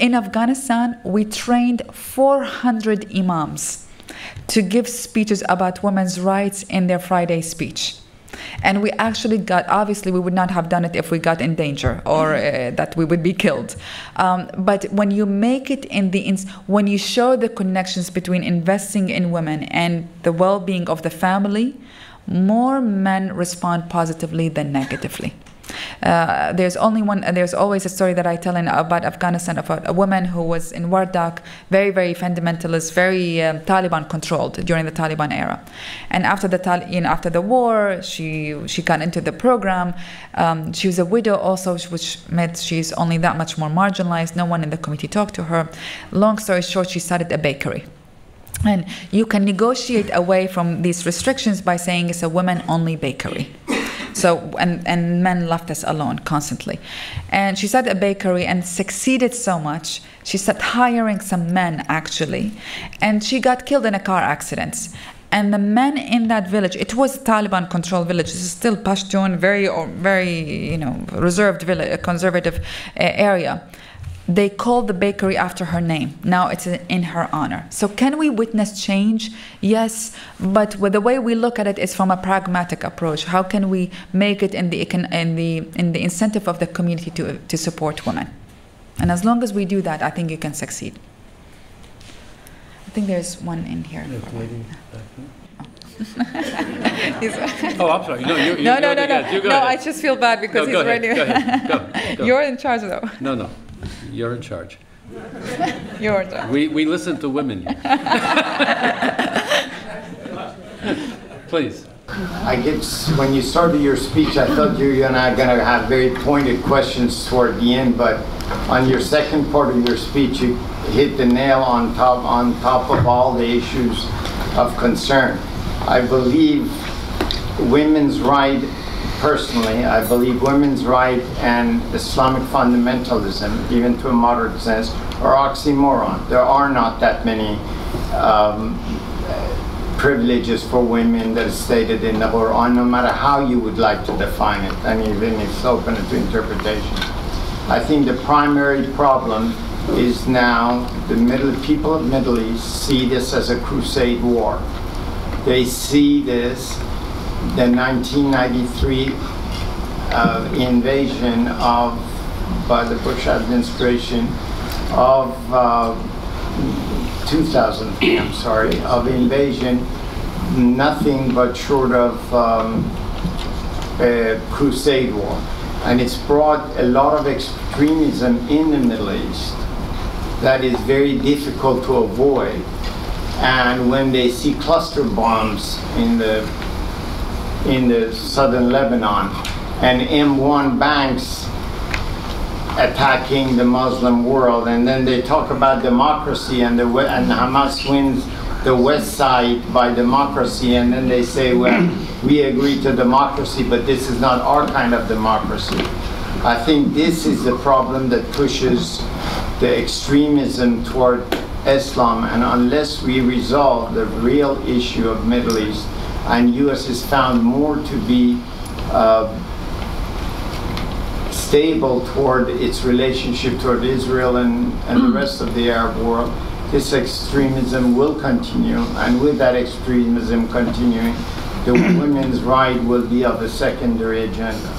In Afghanistan, we trained 400 imams to give speeches about women's rights in their Friday speech. And we actually got, obviously we would not have done it if we got in danger or that we would be killed. But when you make it when you show the connections between investing in women and the well-being of the family, more men respond positively than negatively. There's always a story that I tell about Afghanistan about a woman who was in Wardak, very, very fundamentalist, very Taliban controlled during the Taliban era. And after the war, she got into the program. She was a widow also, which meant she's only that much more marginalized. No one in the community talked to her. Long story short, she started a bakery. And you can negotiate away from these restrictions by saying it's a women-only bakery. So, and men left us alone constantly. And she started a bakery and succeeded so much, she started hiring some men actually, and she got killed in a car accident. And the men in that village, it was a Taliban-controlled village. This is still Pashtun, very, reserved village, conservative area. They called the bakery after her name. Now it's in her honor. So can we witness change? Yes, but the way we look at it is from a pragmatic approach. How can we make it in the incentive of the community to support women? And as long as we do that, I think you can succeed. I think there's one in here. Oh, I'm sorry. No, No, I just feel bad because he's ready. Go ahead. Go. You're in charge though. No. You're in charge. You're in charge. We listen to women. Please. I guess when you started your speech, I thought you and I are going to have very pointed questions toward the end, but on your second part of your speech, you hit the nail on top of all the issues of concern. I believe women's right, personally, I believe women's right and Islamic fundamentalism, even to a moderate sense, are oxymoron. There are not that many privileges for women that is stated in the Quran, no matter how you would like to define it, and even if it's open to interpretation. I think the primary problem is now the people of the Middle East see this as a crusade war. They see this, the 1993 invasion by the Bush administration of 2003, I'm sorry, of invasion, nothing but short of a crusade war. And it's brought a lot of extremism in the Middle East that is very difficult to avoid. And when they see cluster bombs in the southern Lebanon and M1 banks attacking the Muslim world, and then they talk about democracy and Hamas wins the West Side by democracy, and then they say, well, we agree to democracy, but this is not our kind of democracy. I think this is the problem that pushes the extremism toward Islam, and unless we resolve the real issue of Middle East, and U.S. is found more to be stable toward its relationship toward Israel and the rest of the Arab world, this extremism will continue, and with that extremism continuing, the women's right will be of a secondary agenda.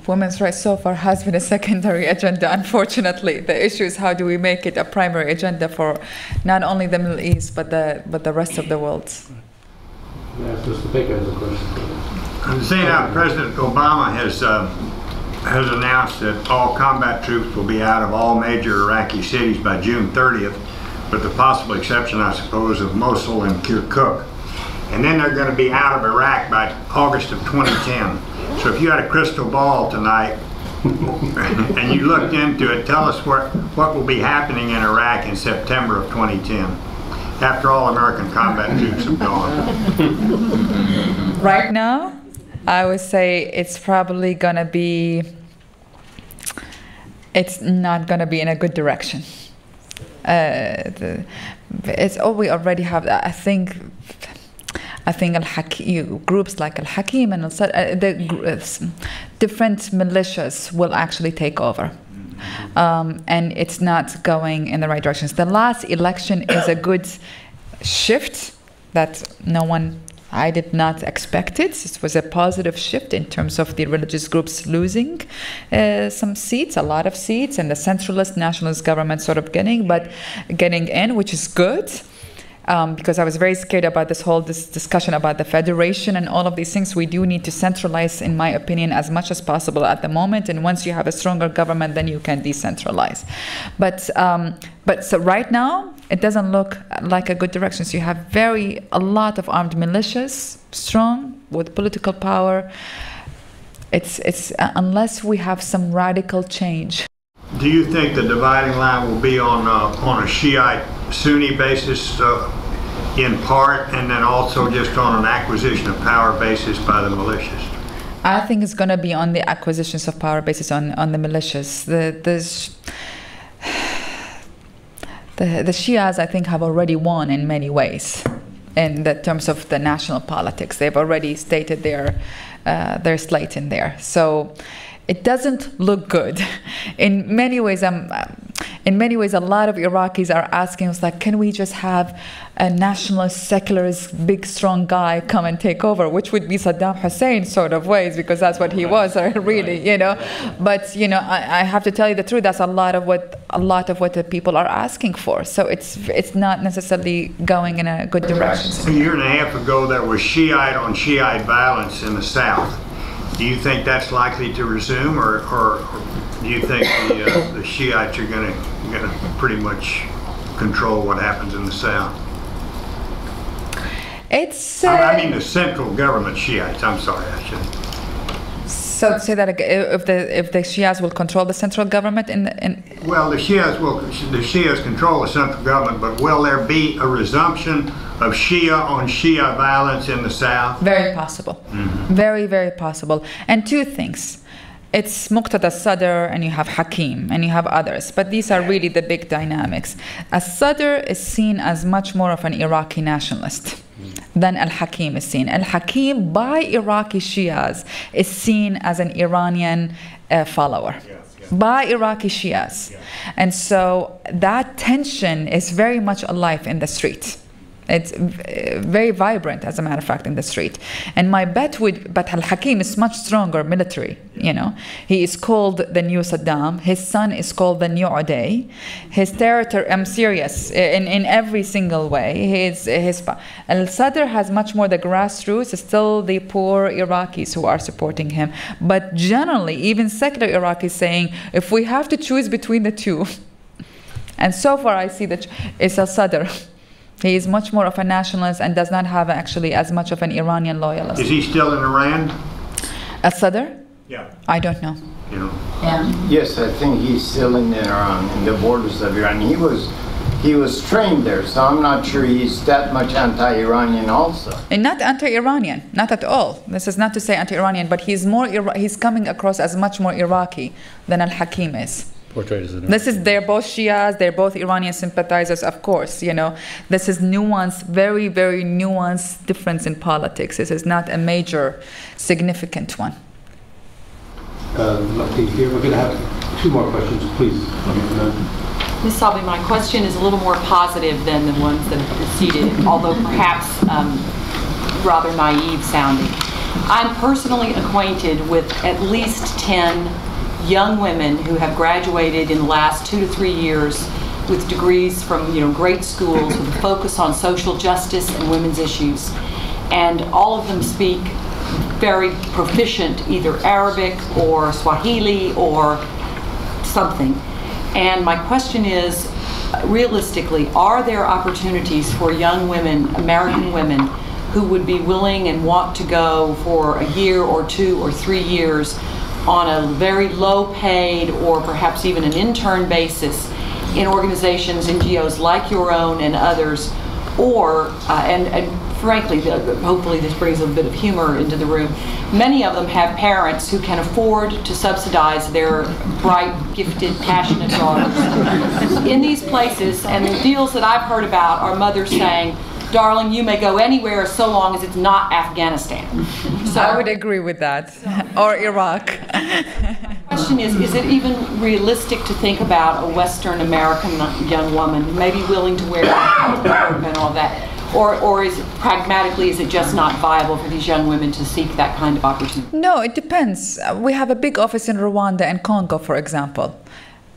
Women's rights so far has been a secondary agenda, unfortunately. The issue is how do we make it a primary agenda for not only the Middle East, but the rest of the world. Yes, Mr. Baker has a question. Zainab, President Obama has announced that all combat troops will be out of all major Iraqi cities by June 30th, with the possible exception, I suppose, of Mosul and Kirkuk. And then they're going to be out of Iraq by August of 2010. So if you had a crystal ball tonight and you looked into it, tell us what will be happening in Iraq in September of 2010, after all American combat troops have gone. Right now, I would say it's probably going to be, it's not going to be in a good direction. We already have, I think groups like Al-Hakim and the different militias will actually take over. And it's not going in the right directions. The last election is a good shift that I did not expect it. It was a positive shift in terms of the religious groups losing some seats, a lot of seats, and the centralist nationalist government sort of getting in, which is good. Because I was very scared about this discussion about the federation and all of these things. We do need to centralize, in my opinion, as much as possible at the moment. And once you have a stronger government, then you can decentralize. But so right now, it doesn't look like a good direction. So you have a lot of armed militias, strong, with political power. It's unless we have some radical change. Do you think the dividing line will be on a Shiite-Sunni basis in part, and then also just on an acquisition of power basis by the militias? I think it's going to be on the acquisitions of power basis on the militias. The Shias, I think, have already won in many ways in the terms of the national politics. They've already stated their slate in there. So it doesn't look good. In many ways, a lot of Iraqis are asking us, like, can we just have a nationalist, secularist, big, strong guy come and take over, which would be Saddam Hussein sort of ways, because that's what he was, really, But, I have to tell you the truth, that's a lot of what the people are asking for. So it's not necessarily going in a good direction. A year and a half ago, there was Shiite on Shiite violence in the South. Do you think that's likely to resume, or do you think the Shiites are going to pretty much control what happens in the South? It's. I mean the central government Shiites. I'm sorry, I should. So say that again, if the Shias will control the central government Well, the Shias control the central government, but will there be a resumption of Shia on Shia violence in the South? Very possible. Very, very possible. And two things. It's Muqtada Sadr, and you have Hakim, and you have others. But these are really the big dynamics. Sadr is seen as much more of an Iraqi nationalist than Al-Hakim is seen. Al-Hakim, by Iraqi Shias, is seen as an Iranian follower. By Iraqi Shias. And so that tension is very much alive in the street. It's very vibrant, as a matter of fact, in the street. And my bet would, but Al-Hakim is much stronger military, you know. He is called the new Saddam. His son is called the new Uday. His territory, I'm serious, in every single way. Al-Sadr has much more the grassroots, still the poor Iraqis who are supporting him. But generally, even secular Iraqis saying, if we have to choose between the two, and so far I see that it's Al-Sadr. He is much more of a nationalist and does not have actually as much of an Iranian loyalist. Is he still in Iran? Al-Sadr? Yeah. I don't know. You know. Yes, I think he's still in Iran, in the borders of Iran. He was trained there, so I'm not sure he's that much anti-Iranian also. And not anti-Iranian, not at all. This is not to say anti-Iranian, but he's coming across as much more Iraqi than Al-Hakim is. They're both Shias, they're both Iranian sympathizers, of course, you know. This is nuanced, very, very nuanced difference in politics. This is not a major, significant one. Lucky here, we're going to have two more questions, please. Ms. Salbi, my question is a little more positive than the ones that have preceded, although perhaps rather naive sounding. I'm personally acquainted with at least 10 young women who have graduated in the last 2 to 3 years with degrees from great schools with a focus on social justice and women's issues. And all of them speak very proficient either Arabic or Swahili or something. And my question is, realistically, are there opportunities for young women, American women, who would be willing and want to go for a year or 2 or 3 years on a very low paid or perhaps even an intern basis in organizations, NGOs like your own and others, or, and frankly, hopefully this brings a bit of humor into the room, many of them have parents who can afford to subsidize their bright, gifted, passionate daughters in these places, and the deals that I've heard about are mothers saying, darling, you may go anywhere so long as it's not Afghanistan. So I would agree with that. Or Iraq. My question is it even realistic to think about a Western American young woman maybe willing to wear and all that? Or is it pragmatically, is it just not viable for these young women to seek that kind of opportunity? No, it depends. We have a big office in Rwanda and Congo, for example.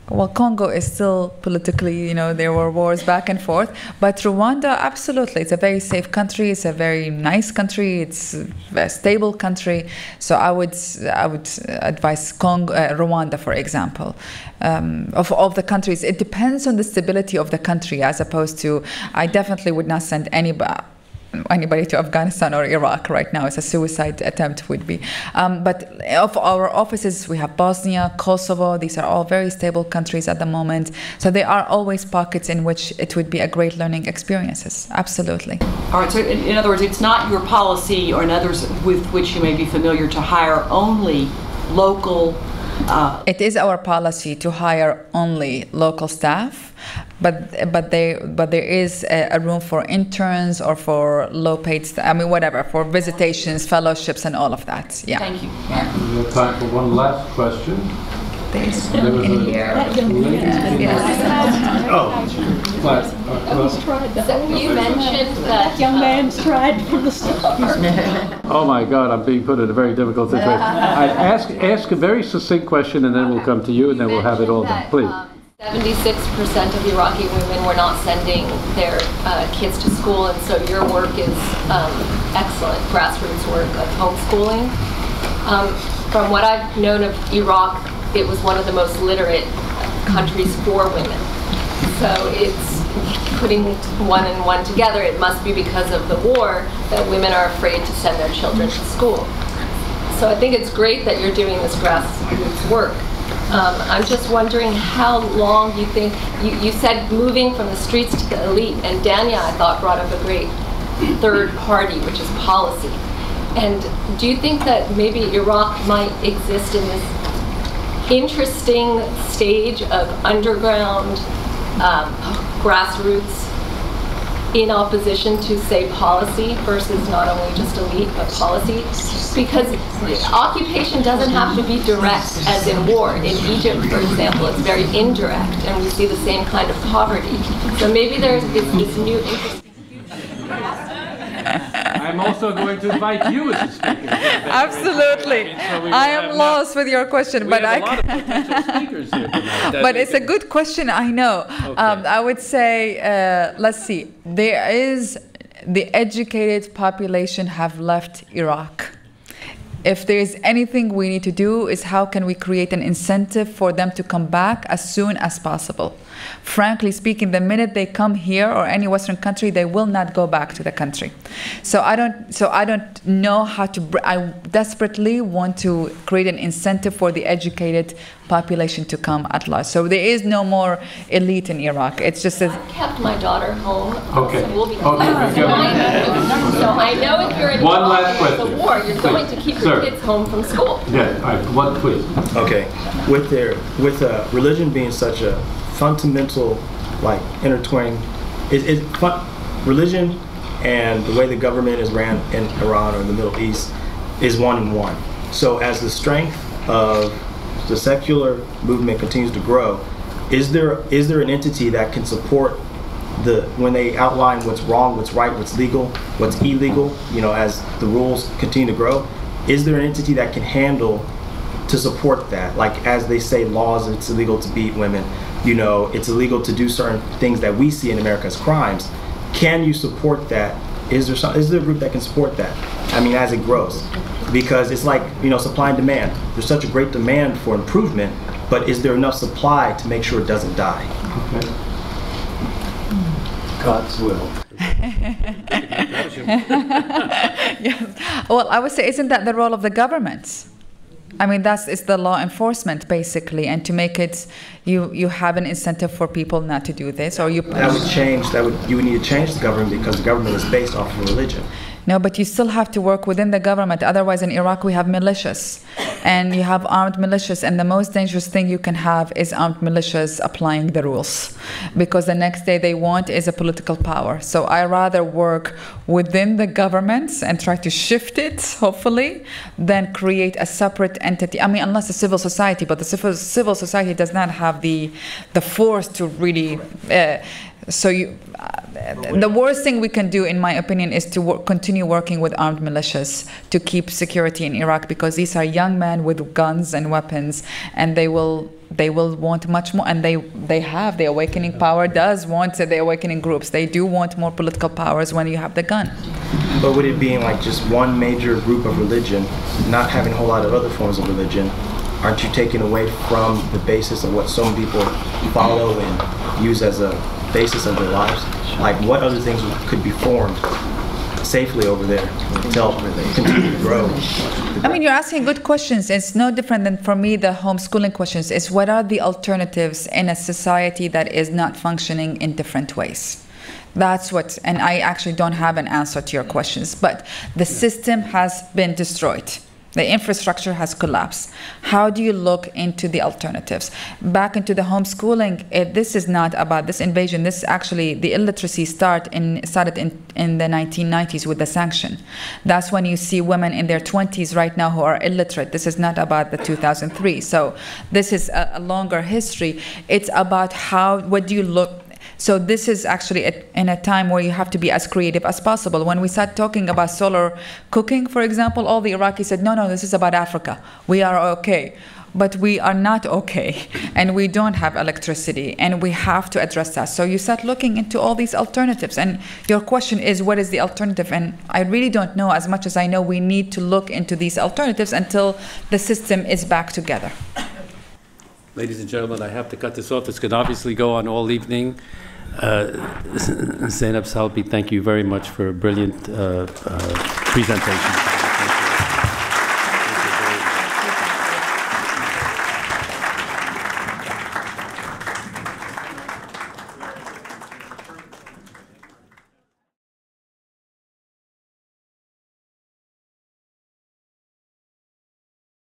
Well, Congo is still politically, there were wars back and forth. But Rwanda, absolutely, it's a very safe country. It's a very nice country. It's a stable country. So I would advise Rwanda, for example. Of the countries, it depends on the stability of the country, as opposed to, I definitely would not send anybody to Afghanistan or Iraq right now. It's a suicide attempt would be. But of our offices, we have Bosnia, Kosovo. These are all very stable countries at the moment. So there are always pockets in which it would be a great learning experiences. Absolutely. All right, so in other words, it's not your policy or in others with which you may be familiar to hire only local. It is our policy to hire only local staff, but there is a room for interns or for low-paid staff. I mean, whatever, for visitations, fellowships, and all of that. Yeah. Thank you. Yeah. We have time for one last question. There was in here. You mentioned that young man's tried from the start. Oh my God, I'm being put in a very difficult situation. Ask a very succinct question, and then we'll come to you, and then we'll have it all done. Please. 76% of Iraqi women were not sending their kids to school, and so your work is excellent grassroots work of homeschooling. From what I've known of Iraq, it was one of the most literate countries for women. So it's putting one and one together. It must be because of the war that women are afraid to send their children to school. So so I think it's great that you're doing this grassroots work. I'm just wondering how long you think, you said moving from the streets to the elite, and Dania, I thought, brought up a great third party, which is policy. And do you think that maybe Iraq might exist in this interesting stage of underground grassroots in opposition to, say, policy versus not only just elite, but policy? Because occupation doesn't have to be direct, as in war. In Egypt, for example, it's very indirect, and we see the same kind of poverty. So maybe there's this new interest. I'm also going to invite you as a speaker. Absolutely. I am lost with your question, but I have a lot of potential speakers here tonight. But it's a good question, I know. Okay. I would say, let's see, there is the educated population have left Iraq. If there's anything we need to do is how can we create an incentive for them to come back as soon as possible. Frankly speaking, the minute they come here or any Western country, they will not go back to the country. So I don't know how to. I desperately want to create an incentive for the educated population to come at large. So there is no more elite in Iraq. It's just a. I kept my daughter home. Okay. So we'll be. Okay. So I know if you're in One last the question. war, you're going to keep your kids home from school. Yeah, all right, one, please. Okay, with religion being such a fundamental, like, intertwined, religion and the way the government is ran in Iran or in the Middle East is one and one. So as the strength of the secular movement continues to grow, is there an entity that can support when they outline what's wrong, what's right, what's legal, what's illegal, as the rules continue to grow? Is there an entity that can handle to support that? Like, as they say, laws, it's illegal to beat women, it's illegal to do certain things that we see in America as crimes. Can you support that? Is there a group that can support that? I mean, as it grows, because it's like, supply and demand. There's such a great demand for improvement, but is there enough supply to make sure it doesn't die? Okay. God's will. Yes. Well, I would say, isn't that the role of the government? I mean, it's the law enforcement, basically, and to make it, you have an incentive for people not to do this, or you. That would change. You would need to change the government, because the government is based off of religion. No, but you still have to work within the government. Otherwise, in Iraq, we have militias, and you have armed militias, and the most dangerous thing you can have is armed militias applying the rules, because the next day they want is a political power. So I rather work within the government and try to shift it, hopefully, than create a separate entity. I mean, unless the civil society, but the civil society does not have the force to really. The worst thing we can do, in my opinion, is to continue working with armed militias to keep security in Iraq, because these are young men with guns and weapons, and they will want much more. And they have the awakening power does want the awakening groups. They do want more political powers when you have the gun. But would it being like just one major group of religion, not having a whole lot of other forms of religion, aren't you taking away from the basis of what some people follow and use as a basis of their lives? Like, what other things could be formed safely over there to help continue to grow? I mean, you're asking good questions. It's no different than, for me, the homeschooling questions. It's what are the alternatives in a society that is not functioning in different ways? That's what, and I actually don't have an answer to your questions, but the system has been destroyed. The infrastructure has collapsed. How do you look into the alternatives? Back into the homeschooling, this is not about this invasion. This actually, the illiteracy started in the 1990s with the sanction. That's when you see women in their 20s right now who are illiterate. This is not about the 2003. So this is a longer history. It's about what do you look. So this is actually in a time where you have to be as creative as possible. When we start talking about solar cooking, for example, all the Iraqis said, no, this is about Africa. We are okay. But we are not okay. And we don't have electricity. And we have to address that. So you start looking into all these alternatives. And your question is, what is the alternative? And I really don't know. As much as I know, we need to look into these alternatives until the system is back together. Ladies and gentlemen, I have to cut this off. This could obviously go on all evening. Zainab Salbi, thank you very much for a brilliant presentation.